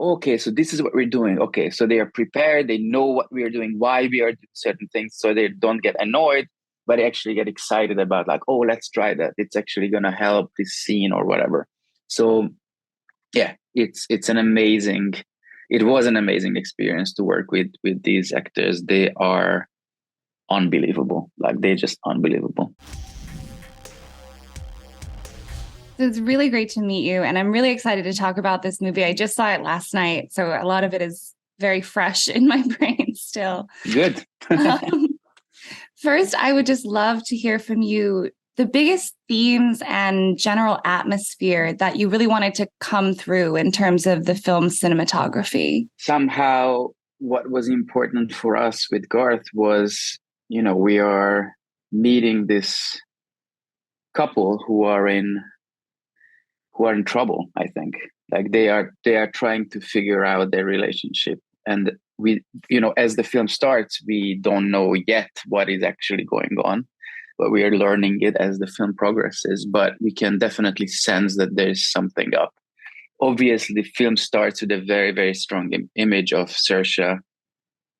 okay, so this is what we're doing. Okay, so they are prepared. They know what we are doing, why we are doing certain things, so they don't get annoyed, but they actually get excited about like, oh, let's try that. It's actually gonna help this scene or whatever. So yeah, it's an amazing. It was an amazing experience to work with these actors. They are unbelievable. Like they're just unbelievable. So it's really great to meet you. And I'm really excited to talk about this movie. I just saw it last night. So a lot of it is very fresh in my brain still. Good. um, First, I would just love to hear from you the biggest themes and general atmosphere that you really wanted to come through in terms of the film's cinematography. Somehow, what was important for us with Garth was, we are meeting this couple who are in trouble. I think like they are trying to figure out their relationship, and we, as the film starts, we don't know yet what is actually going on, but we are learning it as the film progresses. But we can definitely sense that there's something up. Obviously, the film starts with a very, very strong image of Saoirse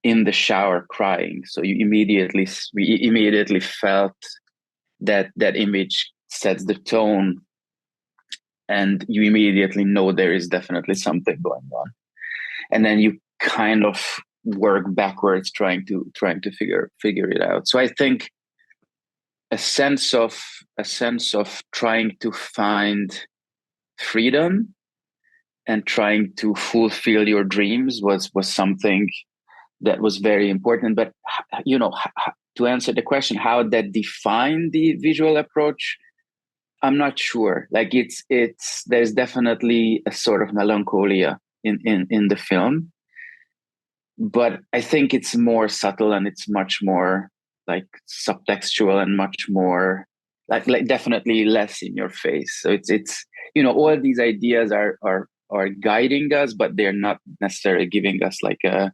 in the shower crying. So we immediately felt that image sets the tone, and you immediately know there is definitely something going on. And then you kind of work backwards, trying to figure it out. So I think a sense of trying to find freedom and trying to fulfill your dreams was something that was very important. But to answer the question, how that defined the visual approach, I'm not sure. Like it's there's definitely a sort of melancholia in the film, but I think it's more subtle and it's much more like subtextual and much more like definitely less in your face. So it's all these ideas are guiding us, but they're not necessarily giving us like a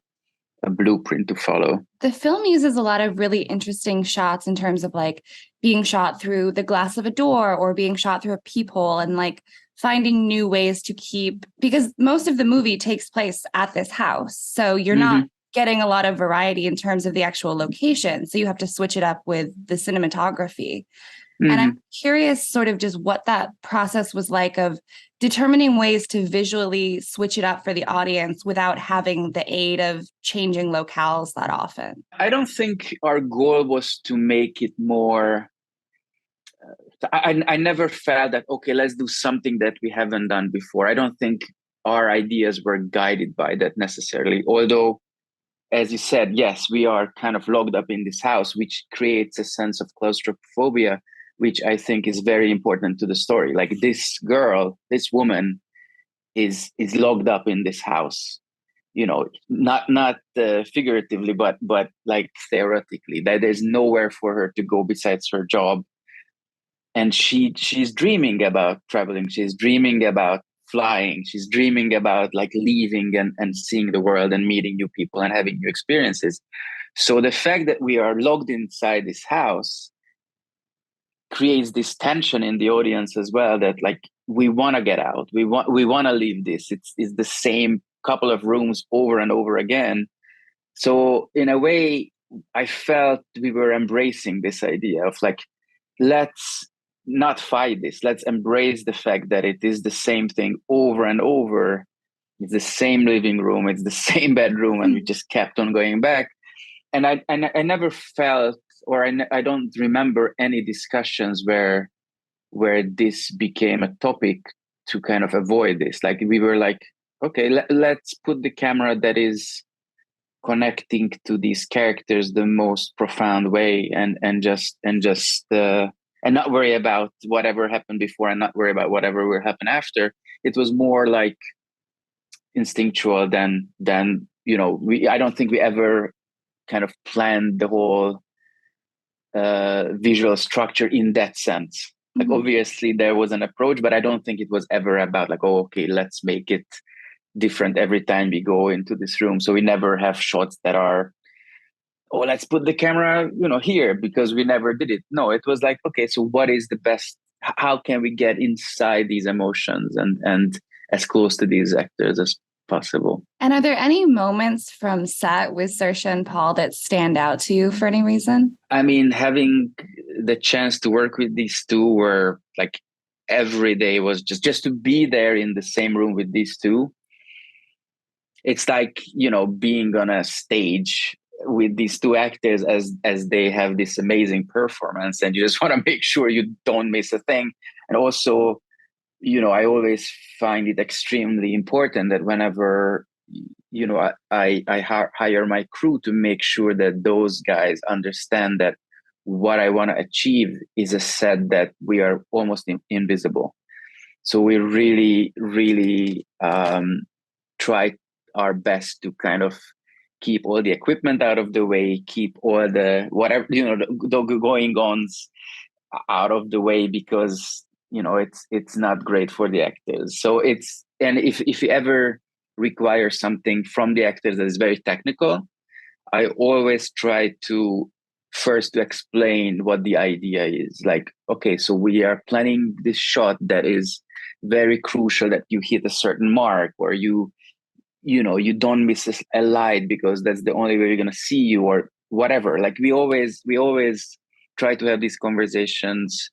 blueprint to follow. The film uses a lot of really interesting shots in terms of like being shot through the glass of a door or being shot through a peephole and like finding new ways to keep, because most of the movie takes place at this house. So you're not Hmm. getting a lot of variety in terms of the actual location. So you have to switch it up with the cinematography. And I'm Hmm. curious sort of just what that process was like of determining ways to visually switch it up for the audience without having the aid of changing locales that often. I don't think our goal was to make it more. I never felt that, okay, let's do something that we haven't done before. I don't think our ideas were guided by that necessarily. Although, as you said, yes, we are kind of locked up in this house, which creates a sense of claustrophobia, which I think is very important to the story. Like this girl, this woman is locked up in this house. Not figuratively, but like theoretically, that there's nowhere for her to go besides her job, and she's dreaming about traveling. She's dreaming about flying. She's dreaming about like leaving and seeing the world and meeting new people and having new experiences. So the fact that we are locked inside this house creates this tension in the audience as well, that like we want to get out, we want to leave this. It's the same couple of rooms over and over again. So in a way, I felt we were embracing this idea of like, let's not fight this. Let's embrace the fact that it is the same thing over and over. It's the same living room. It's the same bedroom, and we just kept on going back. And I never felt, or I don't remember any discussions where this became a topic to kind of avoid this. Like we were like, okay, let's put the camera that is connecting to these characters the most profound way, and not worry about whatever happened before and not worry about whatever will happen after. It was more like instinctual than we I don't think we ever kind of planned the whole visual structure in that sense. Like Mhm. obviously there was an approach, but I don't think it was ever about like, oh, okay, let's make it different every time we go into this room. So we never have shots that are, oh, let's put the camera, here, because we never did it. No, it was like, okay, so what is the best? How can we get inside these emotions and as close to these actors possible. And are there any moments from set with Saoirse and Paul that stand out to you for any reason? I mean, having the chance to work with these two were like every day was just to be there in the same room with these two. It's like, being on a stage with these two actors as they have this amazing performance, and you just want to make sure you don't miss a thing. And also, I always find it extremely important that whenever I hire my crew to make sure that those guys understand that what I want to achieve is a set that we are almost invisible. So we really, really try our best to kind of keep all the equipment out of the way, keep all the whatever, the going ons out of the way, because it's not great for the actors. So and if you ever require something from the actors that is very technical, I always try to first to explain what the idea is. Like, okay, so we are planning this shot that is very crucial, that you hit a certain mark, or you don't miss a light because that's the only way we're going to see you, or whatever. Like we always try to have these conversations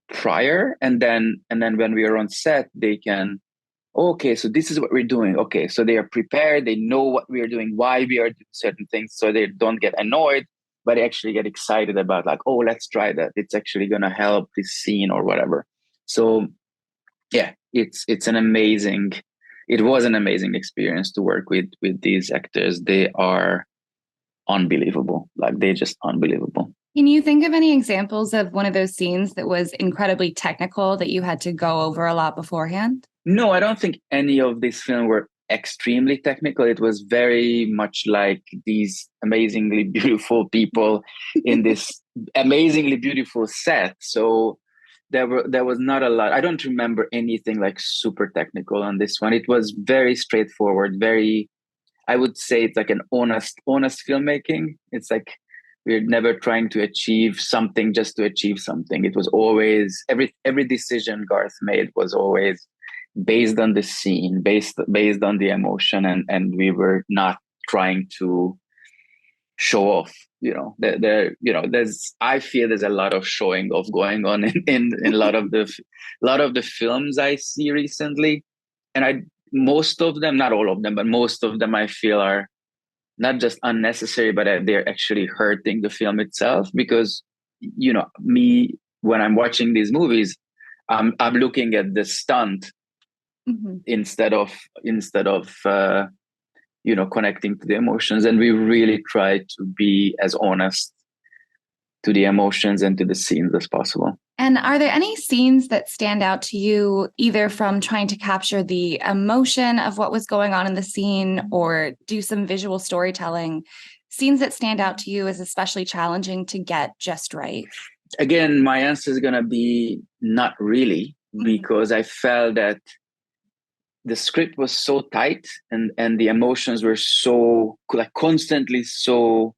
prior, and then when we are on set, they can, okay, so this is what we're doing. Okay, so they are prepared, they know what we are doing, why we are doing certain things, so they don't get annoyed, but they actually get excited about, like, oh, let's try that, it's actually going to help this scene or whatever. So yeah, it was an amazing experience to work with these actors. They are unbelievable. Like, they're just unbelievable. Can you think of any examples of one of those scenes that was incredibly technical that you had to go over a lot beforehand? No, I don't think any of these films were extremely technical. It was very much like these amazingly beautiful people in this amazingly beautiful set. So there was not a lot. I don't remember anything like super technical on this one. It was very straightforward, very, I would say it's like an honest filmmaking. It's like we're never trying to achieve something just to achieve something. It was always, every decision Garth made was always based on the scene, based on the emotion, and we were not trying to show off. I feel there's a lot of showing off going on in a lot of the films I see recently, and most of them, not all of them, but most of them, I feel are not just unnecessary, but they're actually hurting the film itself. Because me, when I'm watching these movies, I'm looking at the stunt, mm-hmm. instead of connecting to the emotions. And we really try to be as honest to the emotions and to the scenes as possible. And are there any scenes that stand out to you, either from trying to capture the emotion of what was going on in the scene or do some visual storytelling, scenes that stand out to you as especially challenging to get just right? Again, my answer is going to be not really, because I felt that the script was so tight and the emotions were so, like, constantly so,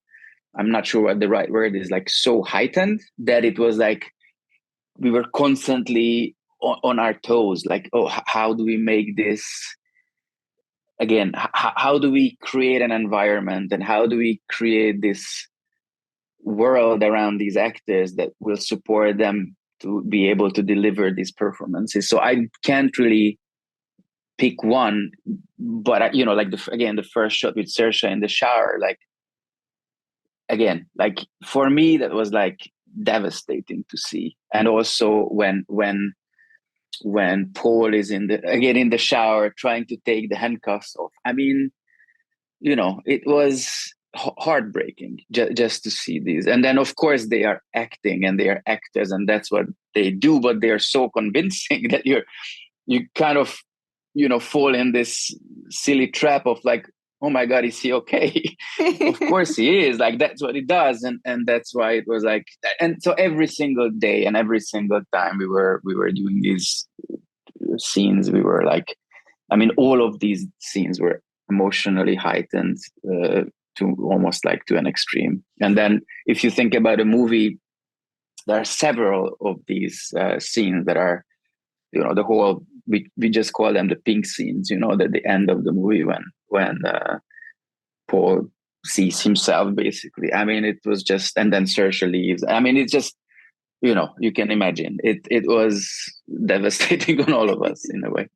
I'm not sure what the right word is, like, so heightened, that it was like we were constantly on our toes, like, oh, how do we make this, again, how do we create an environment, and how do we create this world around these actors that will support them to be able to deliver these performances. So I can't really pick one, but like the first shot with Saoirse in the shower, like, again, like, for me that was like devastating to see. And also when Paul is in the shower trying to take the handcuffs off, I mean, it was heartbreaking just to see these. And then of course they are acting and they are actors and that's what they do, but they are so convincing that you kind of fall in this silly trap of like, oh my God, is he okay? Of course he is. Like, that's what he does. And that's why it was like, and so every single day and every single time we were doing these scenes, we were like, I mean, all of these scenes were emotionally heightened to almost like to an extreme. And then if you think about a movie, there are several of these scenes that are, the whole, we just call them the pink scenes, at the end of the movie when Paul sees himself, basically. I mean, it was just, and then Saoirse leaves. I mean, it's just, you can imagine it was devastating on all of us in a way.